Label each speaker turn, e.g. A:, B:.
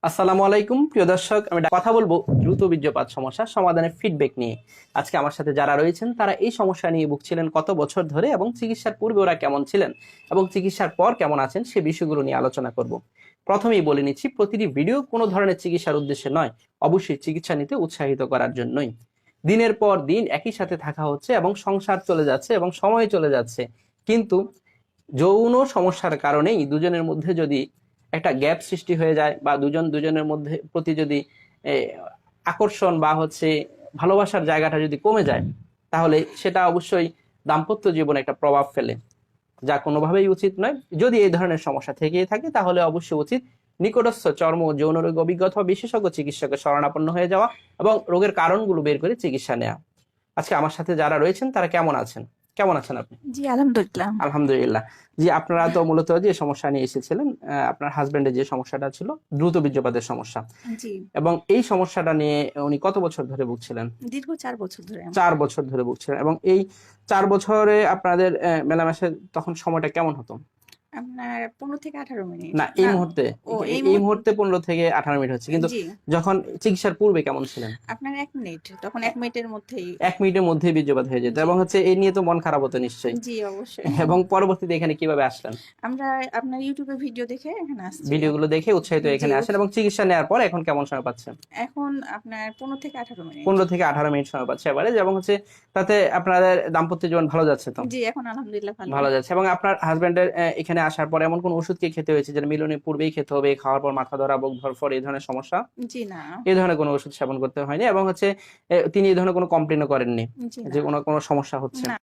A: আসসালামু আলাইকুম প্রিয় দর্শক, আমি কথা বলবো দ্রুত বীর্যপাত সমস্যা সমাধানের ফিডব্যাক নিয়ে। আজকে আমার সাথে যারা রয়েছেন তারা এই সমস্যা নিয়ে ভুগছিলেন কত বছর ধরে এবং চিকিৎসার পূর্বে ওরা কেমন ছিলেন এবং চিকিৎসার পর কেমন আছেন সে বিষয়গুলো নিয়ে আলোচনা করব। প্রথমেই বলে নিচ্ছি, প্রতিটি ভিডিও কোনো ধরনের চিকিৎসার উদ্দেশ্যে নয়, অবশ্যই চিকিৎসা নিতে উৎসাহিত করার জন্যই। দিনের পর দিন একই সাথে থাকা হচ্ছে এবং সংসার চলে যাচ্ছে এবং সময় চলে যাচ্ছে, কিন্তু যৌন সমস্যার কারণেই দুজনের মধ্যে যদি একটা গ্যাপ সৃষ্টি হয়ে যায় বা দুজনের মধ্যে প্রতি যদি এ, আকর্ষণ বা ভালোবাসার জায়গাটা যদি কমে যায়, তাহলে সেটা অবশ্যই দাম্পত্য জীবনে একটা প্রভাব ফেলে, যা কোনোভাবেই উচিত নয়। যদি এই ধরনের সমস্যা থেকেই থাকে তাহলে অবশ্যই উচিত নিকটস্থ চর্ম ও যৌন রোগ অভিজ্ঞ অথবা বিশেষজ্ঞ চিকিৎসকের শরণাপন্ন হয়ে যাওয়া এবং রোগের কারণগুলো বের করে চিকিৎসা নেওয়া। আজকে আমার সাথে যারা রয়েছেন তারা কেমন আছেন? কেমন আছেন আপনি?
B: জি, আলহামদুলিল্লাহ।
A: আলহামদুলিল্লাহ। জি, আপনারা তো মূলত যে সমস্যা নিয়ে এসেছিলেন, আপনার হাজবেন্ডের যে সমস্যাটা ছিল দ্রুত বীর্যপাতের সমস্যা,
B: জি,
A: এবং এই সমস্যাটা নিয়ে উনি কত বছর ধরে ভুগছিলেন?
B: দীর্ঘ 4 বছর ধরে।
A: 4 বছর ধরে ভুগছিলেন, এবং এই 4 বছরে আপনাদের মেলামেশা তখন সময়টা কেমন হতো?
B: আপনার 15 থেকে 18 মিনিট।
A: না, এই মুহূর্তে
B: ও এই
A: এই মুহূর্তে 15 থেকে 18 মিনিট হচ্ছে, কিন্তু
B: জি,
A: যখন চিকিৎসার পূর্বে কেমন ছিলেন?
B: আপনার 1 মিনিট, তখন 1 মিনিটের মধ্যেই।
A: 1 মিনিটের মধ্যেই বীর্যপাত হয়ে যেত,
B: জি,
A: এবং এই নিয়ে তো মন খারাপ হতো নিশ্চয়ই।
B: জি অবশ্যই।
A: এবং পরবর্তীতে এখানে কিভাবে আসলেন?
B: আমরা আপনার ইউটিউবে ভিডিও দেখে এখানে আসছি।
A: ভিডিওগুলো দেখে উৎসাহিত হয়ে
B: জি,
A: এখানে আসেন, এবং চিকিৎসা নেওয়ার পর এখন কেমন সময় পাচ্ছেন?
B: এখন আপনার 15 থেকে 18 মিনিট।
A: 15 থেকে 18 মিনিট সময় পাচ্ছে এবারে, এবং তাতে আপনাদের দাম্পত্য জীবন ভালো যাচ্ছে তো?
B: জি, এখন আলহামদুলিল্লাহ ভালো।
A: ভালো যাচ্ছে। এবং আপনার হাজবেন্ডের এখানে আসার পর এমন কোন ওষুধ কি খেতে হয়েছে যেটা মিলনের পূর্বেই খেতে হবে, খাওয়ার পর মাথা ধরা, বুক ধরফর, এই ধরনের সমস্যা?
B: জি না।
A: এই ধরনের কোনো ওষুধ সেবন করতে হয়নি, এবং তিনি এই ধরনের কোনো কমপ্লেনও করেননি
B: জি
A: যে
B: না।
A: কোনো সমস্যা হচ্ছে?
B: না।